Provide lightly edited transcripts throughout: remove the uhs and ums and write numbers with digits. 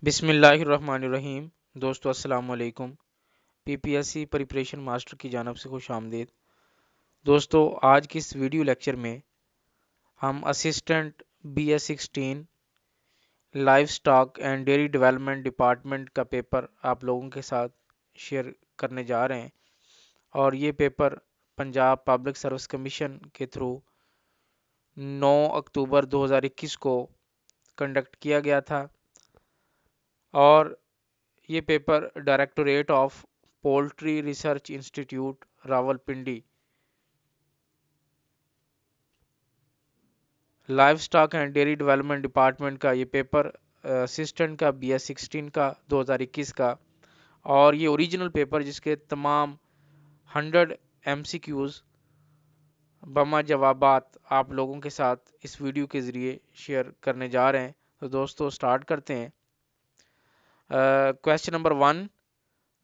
बिस्मिल्लाहिर्रहमानिर्रहीम। दोस्तों अस्सलाम वालेकुम। पीपीएससी प्रिपरेशन मास्टर की जानब से खुश आमदीद। दोस्तों आज की इस वीडियो लेक्चर में हम assistant BS16 live stock and dairy development department का पेपर आप लोगों के साथ शेयर करने जा रहे हैं। और ये paper Punjab public service commission के थ्रू 9 अक्टूबर 2021 को कंडक्ट किया गया था। और ये paper directorate of poultry research institute Rawalpindi live stock and dairy development department का ये पेपर असिस्टेंट का BS16 का 2021 का। और ये ओरिजिनल पेपर जिसके तमाम 100 MCQs बमा जवाबात आप लोगों के साथ इस वीडियो के ज़रिए शेयर करने जा रहे हैं। तो दोस्तों स्टार्ट करते हैं। Question number 1,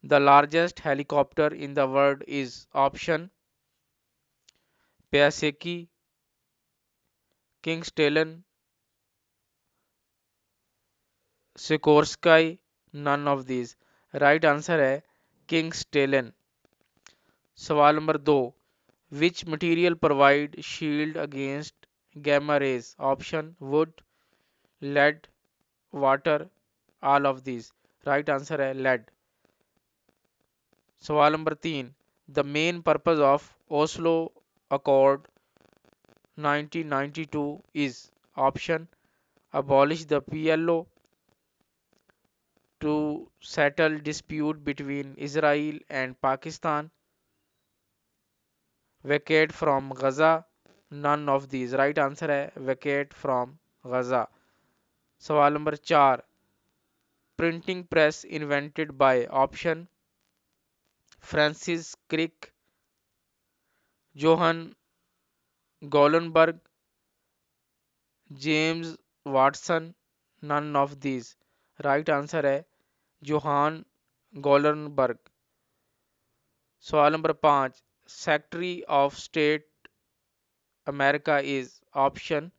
the largest helicopter in the world is option Piasecki, kings Sikorsky, none of these. Right answer है किंग्स टेलन। सवाल number 2, which material provide shield against gamma rays? Option wood, lead, water, all of these. Right answer है lead. सवाल number 3, the main purpose of Oslo accord 1992 is? Option abolish the PLO, to settle dispute between Israel and Pakistan, vacate from Gaza, none of these। Right answer है vacate from Gaza। सवाल number 4, printing press invented by? Option Francis Crick, Johann Gutenberg, James Watson, none of these. Right answer है Johann Gutenberg. सवाल number 5, secretary of state America is? Option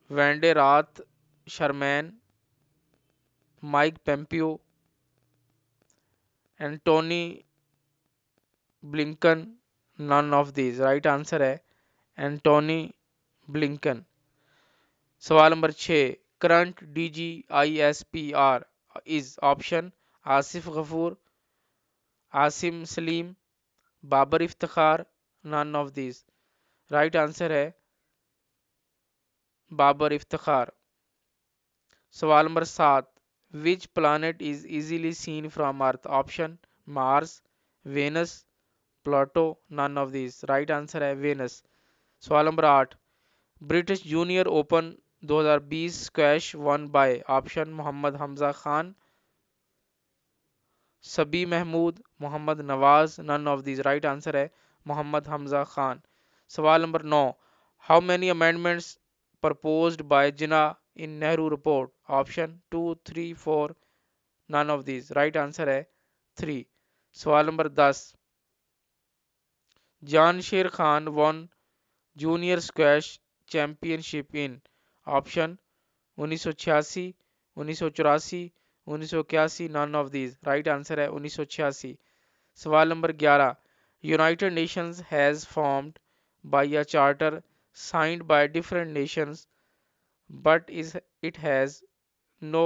Wendy Ruth Sherman, Mike Pompeo, Antony Blinken, none of these. Right answer है Antony Blinken. सवाल number 6, current DGISPR is? Option Asif Ghafoor, Asim Saleem, Babar Iftikhar, none of these. Right answer है बाबर इफ्तिखार। सवाल number 7, which planet is easily seen from Earth? Option Mars, Venus, Pluto, none of this. Right answer है Venus. सवाल number 8, British junior open 2020 squash won by? Option Mohammad Hamza Khan, Sabi Mahmood, Mohammad Nawaz, none of this. Right answer है मोहम्मद हमजा खान। सवाल number 9, how many amendments proposed by Jinnah in Nehru report? Option 2, 3, 4, none of these। Right answer है 3। सवाल number 10, Jansher Khan won junior squash championship in? Option 1986, 1984, 1981, none of these. Right answer है 1986। सवाल number 11, United Nations has formed by a charter signed by different nations but it has no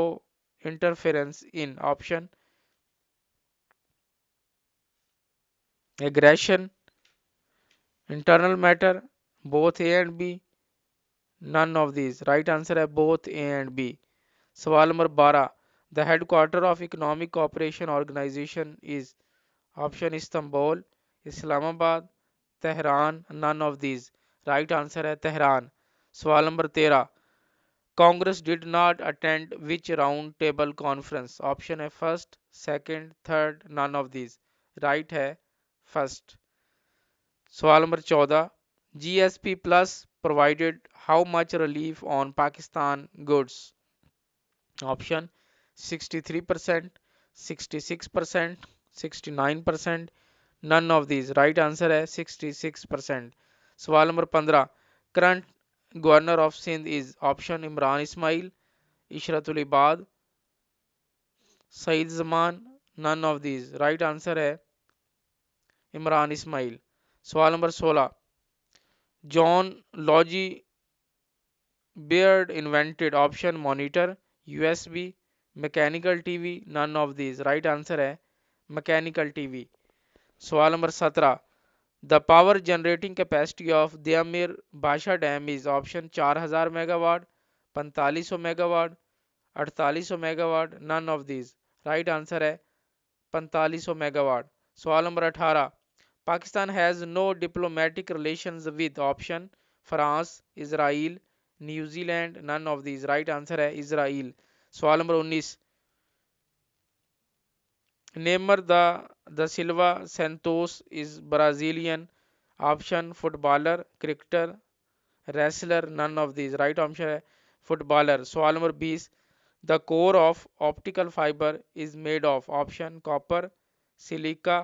interference in? option aggression, internal matter, both A and B, none of these। right answer है both A and B। सवाल नंबर 12, the headquarter of economic cooperation organization is? option Istanbul, Islamabad, Tehran, none of these। right answer है Tehran. सवाल number 13, Congress did not attend which round table conference? Option है first, second, third, none of these। Right है first. सवाल number 14, GSP plus provided how much relief on Pakistan goods? Option 63%, 66%, 69%, none of these। Right answer है 66%। सवाल number 15, current governor of Sindh is? Option Imran Ismail, Ishratul Ibad, Saeed Zaman, none of these. Right answer है इमरान इस्माइल। सवाल number 16, John Logie Beard invented option monitor, USB, mechanical TV, none of these। Right answer है mechanical TV. सवाल number 17, the power generating capacity of Diamer Bhasha dam is option 4000 megawatt, 4500 megawatt, 4800 megawatt, none of these. Right answer है 4500 megawatt. सवाल number 18, Pakistan has no diplomatic relations with option France, Israel, New Zealand, none of these. Right answer है Israel. सवाल number 19, Neymar da Silva Santos is Brazilian option footballer, cricketer, wrestler, none of these. Right answer है footballer. सवाल number 20, the core of optical fibre is made of option copper, silica,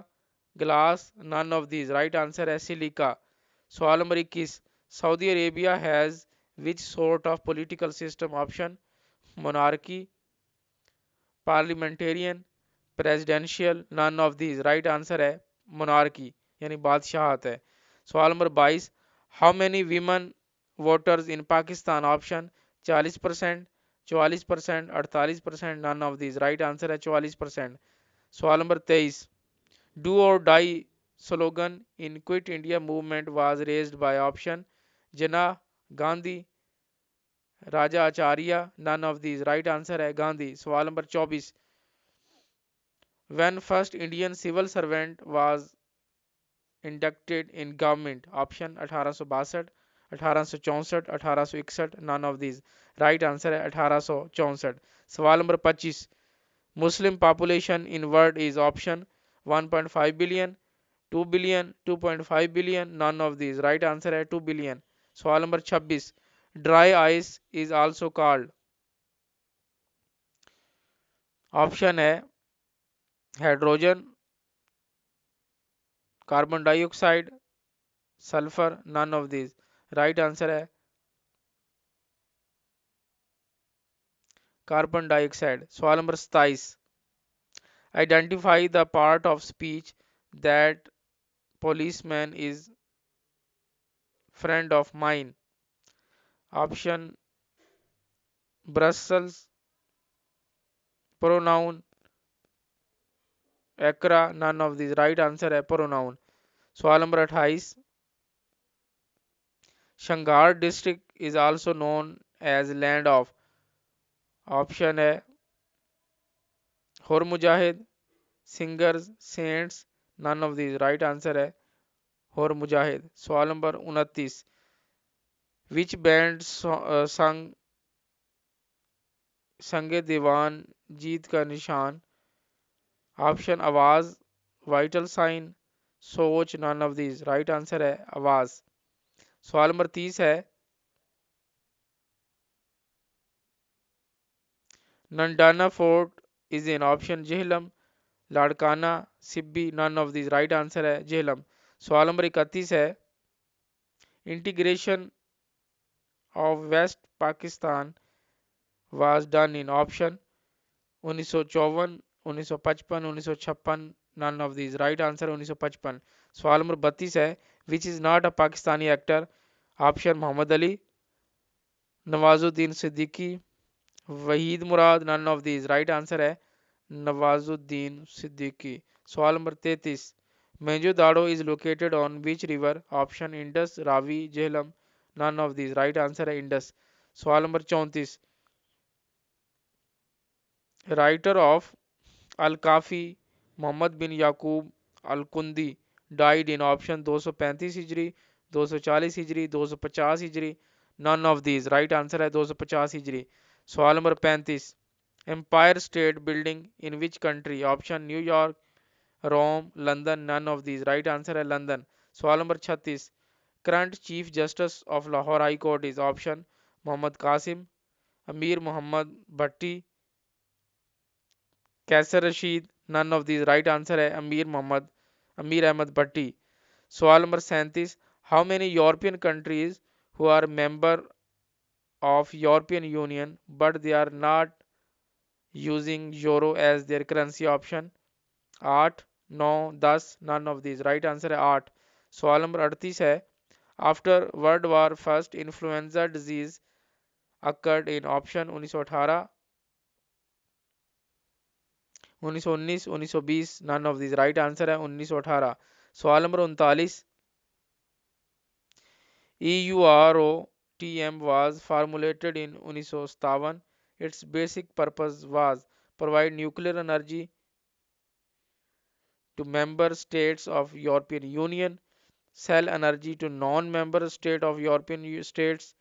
glass, none of these. Right answer है silica. सवाल number 21, Saudi Arabia has which sort of political system option monarchy, parliamentarian, presidential, none of these. Right answer है monarchy यानी बादशाहत है। सवाल number 22, how many women voters in Pakistan option 40%, 44%, 48%, none of these. Right answer है 44%। सवाल number 23, do or die slogan in quit India movement was raised by option Jinnah, Gandhi, Raja Acharya, none of these. Right answer है गांधी। सवाल number 24, when first Indian civil servant was inducted in government option 1862, 1864, 1861, none of these. Right answer है 1864। सवाल number 25, Muslim population in world is option 1.5 billion, 2 billion, 2.5 billion, none of these. Right answer है 2 billion. सवाल number 26, dry ice is also called option है hydrogen, carbon dioxide, sulphur, none of these. Right answer है carbon dioxide. सवाल number 27, identify the part of speech that policeman is friend of mine option Brussels, pronoun, Accra, none of this. Right answer है pronoun. सवाल number 28, Shangla district is also known as land of option है होर Mujahid, singers, saints, none of this. Right answer है होर मुजाहिद। सवाल number 29, विच band संग संगे दीवान जीत का निशान ऑप्शन आवाज, वाइटल साइन, सोच, none of these. Right answer है आवाज। सवाल नंबर 30 है, Nandana fort is in option Jhelum, Larkana, Sibi, none of these. Right answer है जेहलम। सवाल नंबर 31 है, integration of west Pakistan was done in option 1954, 1955, 1956, none of these. Right answer 1955। सवाल नंबर 32 है, which is not a Pakistani actor option Mohammad Ali, Nawazuddin Siddiqui, Waheed Murad, none of these. Right answer है नवाजुद्दीन सिद्दीकी। सवाल number 33, Mohenjodaro is located on which river option Indus, Ravi, Jhelum, none of these. Right answer है इंडस। सवाल number 34, writer of Al Kafi Muhammad bin Yaqub al Kundi died in option 235 Hijri, 240 Hijri, 250 Hijri, none of these. Right answer है 250 Hijri. सवाल number 35, Empire State Building in which country option New York, Rome, London, none of these. Right answer है London. सवाल number 36, current chief justice of Lahore high court is option Mohammad Qasim, Ameer Mohammad Bhatti, Qaiser Rasheed, none of these. Right answer है अमीर अहमद भट्टी। सवाल number 37, how many European countries who are member of European Union, but they are not using euro as their currency option? 8, 9, 10, none of these. Right answer है 8। सवाल number 38 है, after world war first influenza disease occurred in option 1918, 1919, 1920, none of this. Right answer है 1918। सवाल number 39, EUROTM was formulated in 1957. Its basic purpose was provide nuclear energy to member states of European Union, sell energy to non-member state of European states,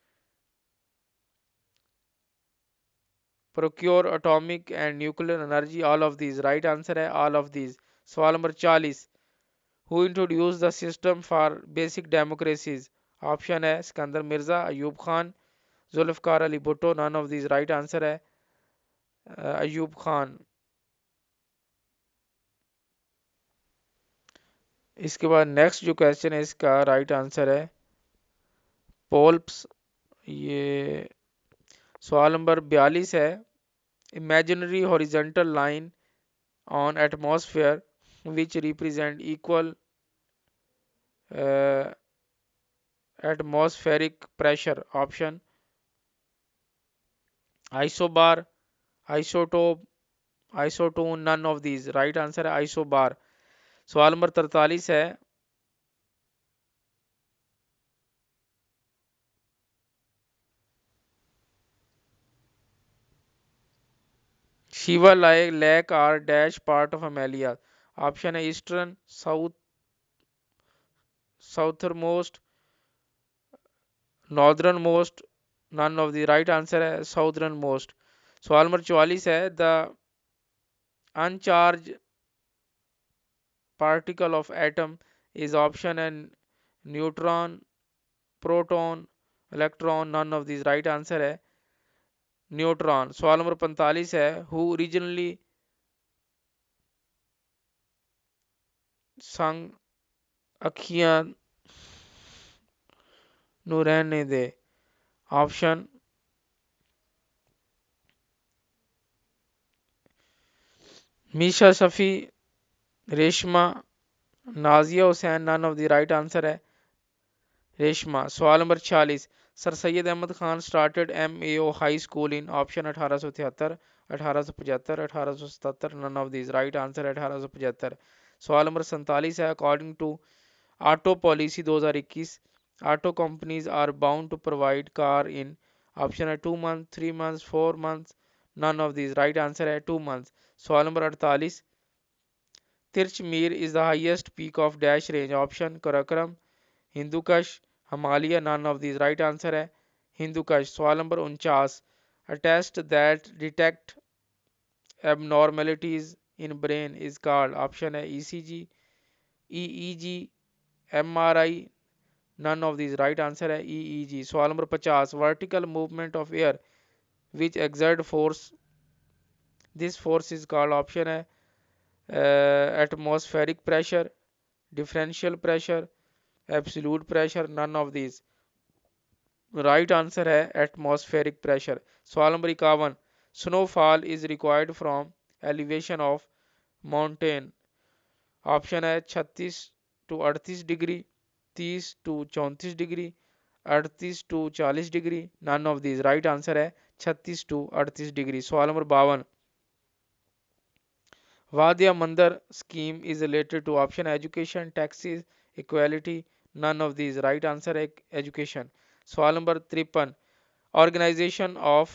procure atomic and nuclear energy, all of these। Right answer है all of these। सवाल number 40, who introduced the system for basic democracies? Option है Sikandar Mirza, Ayub Khan, Zulfikar Ali Bhutto, none of these। Right answer है अयूब खान। इसके बाद next जो question है इसका right answer है पोल्प्स। ये सवाल नंबर 42 है, imaginary horizontal line on atmosphere which represent equal uh, atmospheric pressure? Option isobar, isotope, isotone, none of these. Right answer है आइसोबार। सवाल नंबर 43 है, Siwa lake are dash part of Amelia? Option है eastern, southern most, northern most, none of the. Right answer है southern most. सवाल number 44 है, the uncharged particle of atom is option and neutron, proton, electron, none of these। Right answer है neutron. सवाल number 45 है, who originally sang Akhiyan Nu Rehne De? Option Meesha Shafi, Reshma, Nazia Hussain, none of the. Right answer है रेशमा। सवाल number 46, sir Syed Ahmad Khan started MAO high school in? Option 1873, 1875, 1877, none of these. Right answer है 1875। सवाल number 47 है, according to auto policy 2021, auto companies are bound to provide car in? Option है 2 month, 3 months, 4 months, none of these. Right answer है 2 months. सवाल number 48, Tirich Mir is the highest peak of dash range? Option Karakoram, Hindu Kush, Himalaya, none of these. Right answer है हिंदू कश। सवाल number 49, a test that detect abnormalities in brain is called? Option है ECG, EEG, MRI, none of these। Right answer है EEG। सवाल number 50, vertical movement of air which exert force, this force is called? Option है atmospheric pressure, differential pressure, absolute pressure, none of these। Right answer है atmospheric pressure. सवाल number 51, snowfall is required from elevation of mountain? Option है 36 to 38 degree, 30 to 34 degree, 38 to 40 degree, none of these. Right answer है 36 to 38 degree. सवाल number 52, Wadia Mandar scheme is related to? Option education, taxes, equality, none of these. Right answer है education. सवाल number 53, organization of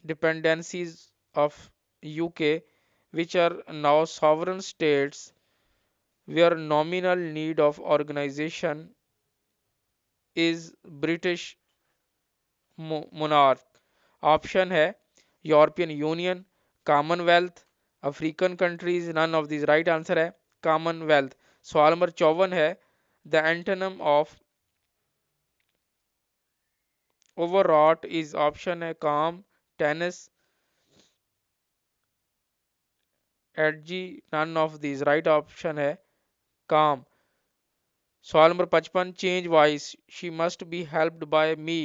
dependencies of UK which are now sovereign states where nominal need of organization is British monarch? Option है European union, commonwealth, African countries, none of this. Right answer है commonwealth. सवाल number 54 है, the antonym of overwrought is? Option है calm, tennis, edgy, none of this. Right option है calm. सवाल number 55, change voice, she must be helped by me?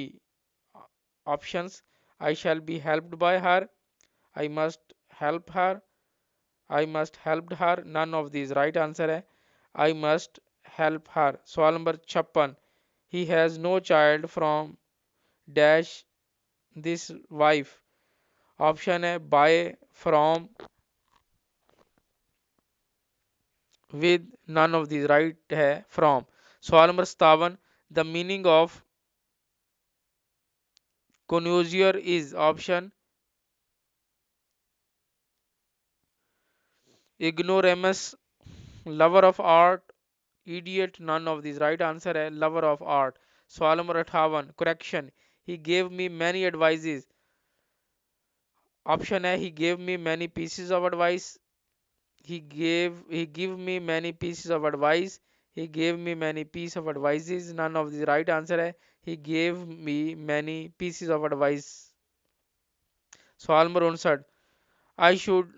Options: I shall be helped by her, I must help her, I must help her. None of these. Right answer है I must help her. सवाल number 56. He has no child from dash this wife. Option है by, from, with. None of these. Right है from. सवाल number 57. The meaning of connoisseur is. Option: ignoramus, lover of art, idiot. None of these. Right answer है lover of art. सवाल number 58. Correction: he gave me many advices. Option है he gave me many pieces of advice, he give me many pieces of advice, he gave me many pieces of advices. None of the. Right answer है he gave me many pieces of advice. सवाल number 59. I should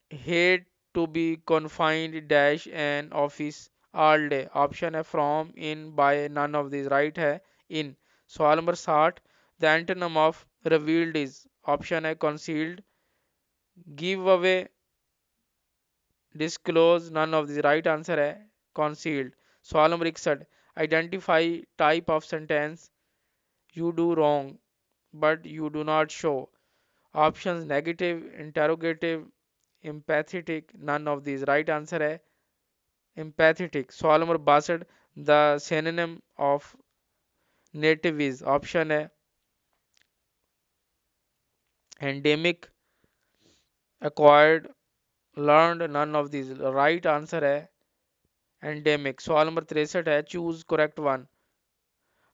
hate to be confined dash an office all day. Option है from, in, by. None of these. Right है in. सवाल number 60. The antonym of revealed is. Option है concealed, give away, disclose. None of the. Right answer है concealed. सवाल number 61. Identify type of sentence you do wrong but you do not show. Options: negative, interrogative, empathetic. None of these. Right answer है empathetic. सवाल number 62. The synonym of native is. Option है endemic, acquired, learned. None of these. Right answer है endemic. सवाल number 63 है choose correct one.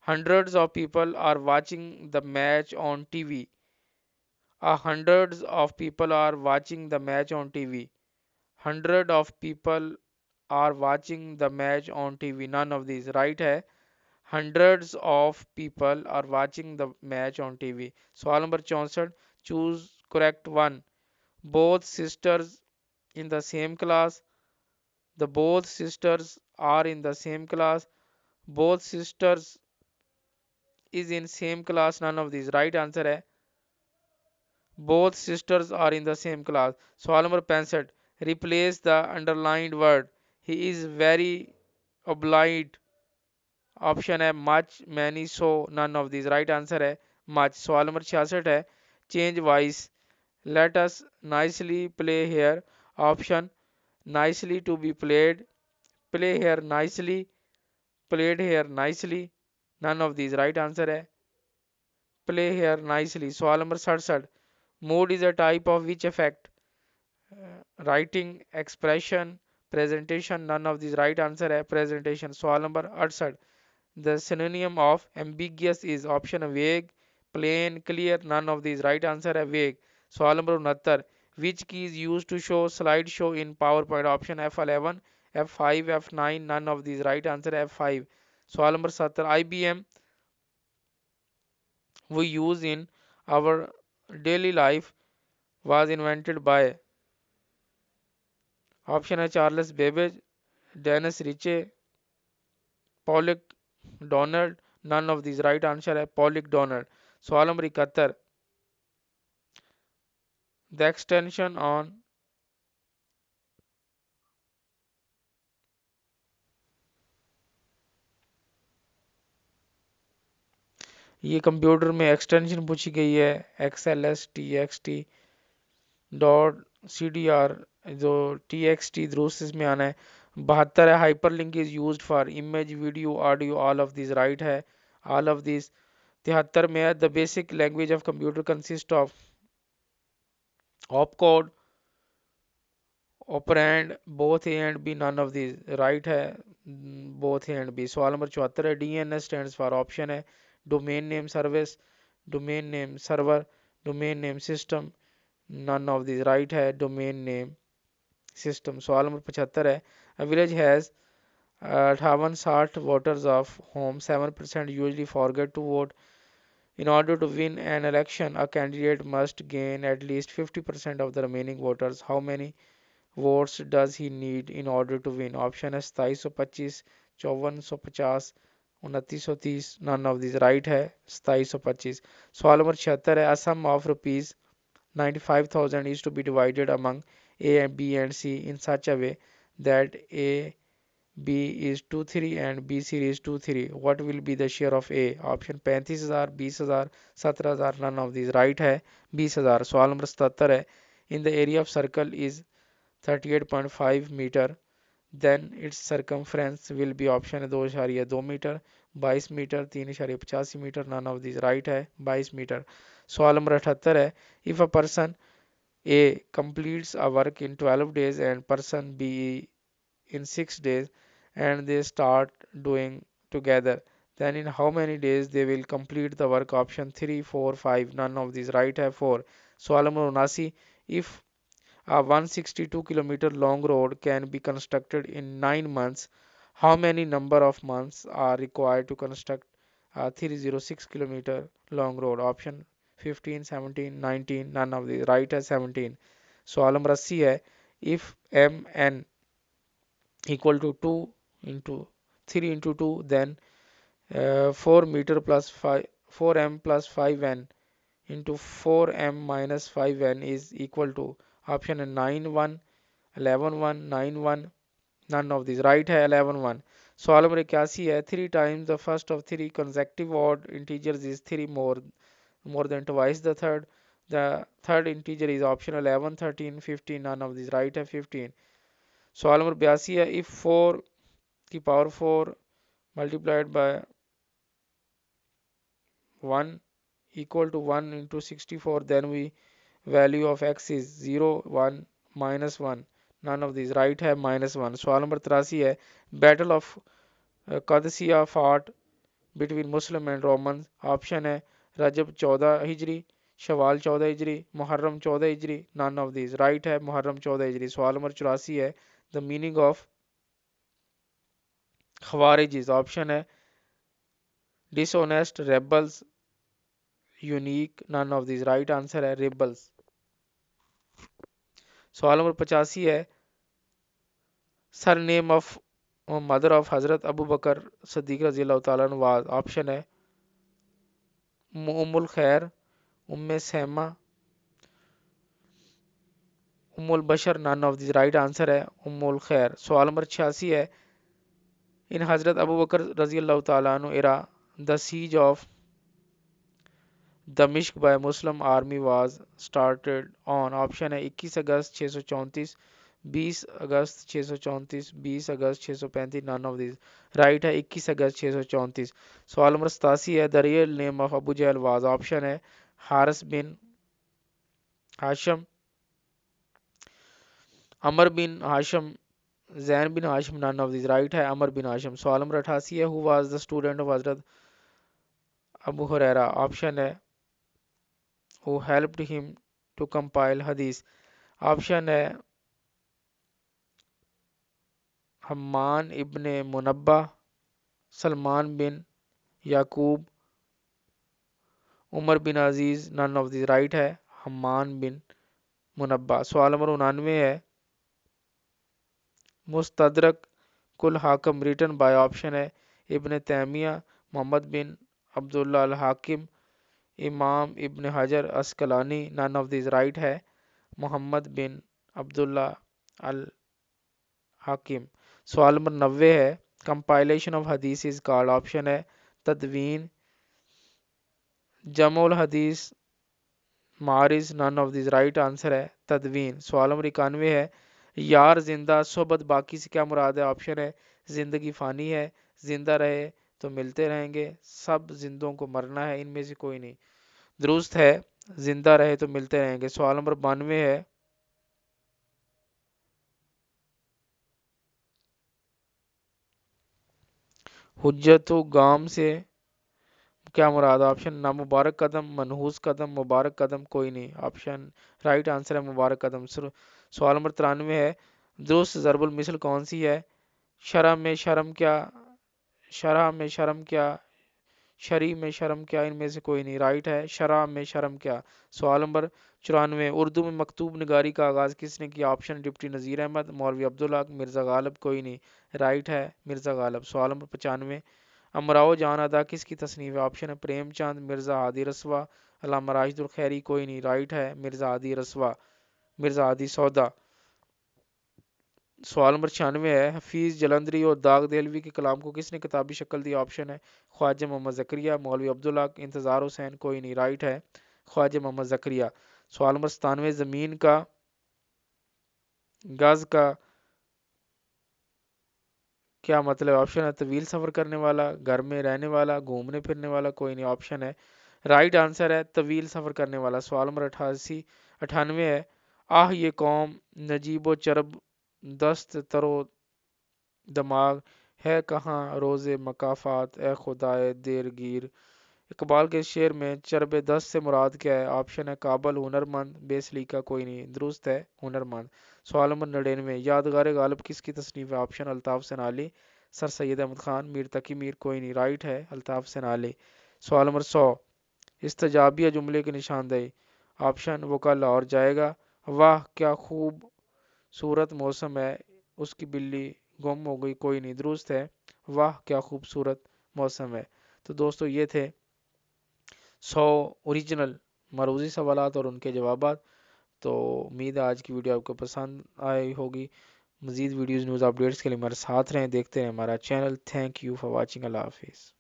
Hundreds of people are watching the match on TV. Hundreds of people are watching the match on TV. Hundred of people are watching the match on TV. None of these. Right है hundreds of people are watching the match on TV. सवाल number 64. Choose correct one. Both sisters in the same class. The both sisters are in the same class. Both sisters is in same class. None of these. Right answer है both sisters are in the same class. सवाल number 65. Replace the underlined word. He is very obliged. Option है much, many, so. None of these. Right answer है much. सवाल number 66 है change voice. Let us nicely play here. Option: nicely to be played, play here nicely, played here nicely. None of these. Right answer है play here nicely. सवाल number 67. Mood is a type of which effect? Writing, expression, presentation. None of these. Right answer है presentation. सवाल number 68. The synonym of ambiguous is. Option vague, plain, clear. None of these. Right answer है vague. सवाल number 69. Which key is used to show slideshow in PowerPoint? Option F11, F5, F9. None of these. Right answer है F5. सवाल number 70. IBM we use in our daily life was invented by. Option है Charles Babbage, Dennis Ritchie, Pollock Donald. None of this. Right answer है Pollock Donald. सवाल number 71. The extension on ये computer में extension पूछी गई है XLS TXT dot CDR जो TXT दुरुस्त इसमें आना है. 72 है hyperlink is used for image video audio. All of this. Right है ऑल ऑफ दिस. 73 में है the basic language of computer consist of opcode, operand, both A and B. None of this. Right है both A and B. सवाल number 74 है DNS stands for. Option है domain name service, domain name server, domain name system. None of this. Right है domain name system. सवाल number 75 है a village has 58-60 voters of whom 7% usually forget to vote. In order to win an election, a candidate must gain at least 50% of the remaining voters. How many votes does he need in order to win? Option है 2725, 5450, 2930, none of this right है। 2725। सवाल number 76 है, a sum of rupees 95,000 is to be divided among A and B and C in such a way that A B is 23 and B C is 23. What will be the share of A? Option 35,000, 20,000, 17,000, none of these right है। 20,000। सवाल number 77 है, in the area of circle is 38.5 metre, then its circumference will be option है 2.2 metre, 22 metre, 3.85 metre, none of these right है। 22 metre. सवाल number 78 है, if a person A completes a work in 12 days and person B in 6 days and they start doing together, then in how many days they will complete the work? Option 3, 4, 5, none of these right है। 4। सवाल number 79, if a 162 kilometer long road can be constructed in 9 months, how many number of months are required to construct a 306 kilometer long road? Option 15, 17, 19, none of these right है। 17। सवाल number 80 है, if mn equal to 2 into 3 into 2, then 4 meter plus 5 4m plus 5n into 4m minus 5n is equal to option 9 1, 11 1, 9 1, none of these right है। 11 1। सवाल number 81 है, 3 times the first of 3 consecutive odd integers is 3 more than twice the third integer is option 11 13 15, none of these right है। 15। सवाल number 82 है, if 4 की power 4 multiplied by 1 equal to 1 into 64, then we value of x is 0 1 minus 1, none of these right है। minus 1। सवाल number 83 है, battle of Qadisiyyah fought between Muslim and Romans, option है Rajab 14 Hijri, Shawwal 14 Hijri, Muharram 14 Hijri, none of these right है। मुहर्रम 14 हिजरी। सवाल number 84 है, the meaning of खवारिज option है dishonest, rebels, unique, none of this right answer है rebels. सवाल number 85 है, surname of mother of Hazrat Abu बकर सदीक रजी अल्लाह तआला अन्हु वाज, ऑप्शन है Ummul Khair, Umme Sahma, Ummul Bashar, none of this right answer है उम्मुल खैर। सवाल नंबर 86 है, इन हजरत अबू बकर रजी अल्लाह तआला अन्हु एरा the siege of Damascus by Muslim army was started on, option है 21 August 634, 20 August 634, 20 August 635, none of this right है। 21 अगस्त 634। सवाल नंबर 87 है, the real name of Abu Jahl was, option है Haris bin Hasham, Amr bin Hasham, Zain bin Hasham, none of this right है Amr bin Hasham. सवाल number 88 है, who was the student of Hazrat Abu Hurairah, option है who helped him to compile हदीस, option है Hammam ibn Munabbih, Salman bin Yaqub, Umar bin Aziz, none of the right है Hammam बिन मुनब्बा। सवाल number 99 है, मुस्तदरक कुल हाकम written by, option है इब्ने तैमिया, मोहम्मद बिन अब्दुल्ला अल हाकिम, इमाम इब्न हजर अस्कलानी, नन ऑफ दिस राइट है मोहम्मद बिन अब्दुल्ला अल हाकिम। सवाल नंबर 90 है, compilation of hadith is called, option है तदवीन, जमुल हदीस, मारिज, none of this right answer है तदवीन। सवाल नंबर 91 है, यार जिंदा सोबत बाकी से क्या मुराद है, ऑप्शन है जिंदगी फानी है, जिंदा रहे तो मिलते रहेंगे, सब जिंदों को मरना है, इनमें से कोई नहीं दुरुस्त है, जिंदा रहे तो मिलते रहेंगे। सवाल नंबर 92 है, हुज्जतु गाम से क्या मुराद, ऑप्शन ना मुबारक कदम, मनहूस कदम, मुबारक कदम, कोई नहीं, ऑप्शन राइट आंसर है मुबारक कदम। सवाल नंबर 93 है, दुरुस्त ज़रबुल मिसल कौन सी है, शरह में शर्म क्या, शरह में शर्म क्या, शरी में शर्म क्या, इनमें से कोई नहीं राइट है शरह में शर्म क्या। सवाल नंबर 94, उर्दू में मकतूब निगारी का आगाज़ किसने किया, ऑप्शन डिप्टी नज़ीर अहमद, मौलवी अब्दुल हक, मिर्ज़ा गालिब, कोई नहीं राइट है मिर्ज़ा गालिब। सवाल नंबर 95, अमराओ जान अदा किसकी तसनीफ है? ऑप्शन है प्रेमचंद, मिर्ज़ा हादी रसवा, अल्लामा राशिदुल खैरी। कोई नहीं, राइट है मिर्ज़ा हादी रसवा, मिर्ज़ा हादी सौदा। सवाल नंबर 96 है, हफीज़ जलंधरी और दाग देलवी के कलाम को किसने किताबी शक्ल दी? ऑप्शन है ख्वाजा मोहम्मद ज़करिया, मौलवी अब्दुल हक, इंतज़ार हुसैन। कोई नहीं, राइट है ख्वाजा मोहम्मद ज़करिया। सवाल नंबर 97, ज़मीन का गज़ का क्या मतलब है? ऑप्शन है तवील सफ़र करने वाला, घर में रहने वाला, घूमने फिरने वाला। कोई नहीं, ऑप्शन है राइट आंसर है तवील सफ़र करने वाला। सवाल नंबर 98 है, आह ये कौम नजीबो चरब दस्त तरो दिमाग है कहाँ रोज़े मकाफात ए खुदाए देरगीर। इकबाल के शेर में चरब दस्त से मुराद क्या है? ऑप्शन है काबल, हुनरमंद, बेसलीका। कोई नहीं, दुरुस्त है हुनरमंद। सवाल नंबर 99, यादगार गालिब किसकी तसनीफ है? ऑप्शन अल्ताफ सनाली, सर सैयद अहमद खान, मीर तकी मीर। कोई नहीं, राइट है अल्ताफ सनाली। सवाल नंबर 100, इस्तजाबिया जुमले की निशानदेही। ऑप्शन वो कल और जाएगा, वाह क्या खूब सूरत मौसम है, उसकी बिल्ली गुम हो गई। कोई नहीं, दुरुस्त है वाह क्या खूबसूरत मौसम है। तो दोस्तों ये थे 100 ओरिजिनल मरूजी सवालात और उनके जवाबात। तो उम्मीद है आज की वीडियो आपको पसंद आई होगी। मज़ीद वीडियोज़ न्यूज़ अपडेट्स के लिए हमारे साथ रहें, देखते रहें हमारा channel. Thank you for watching. अल्लाह हाफिज़।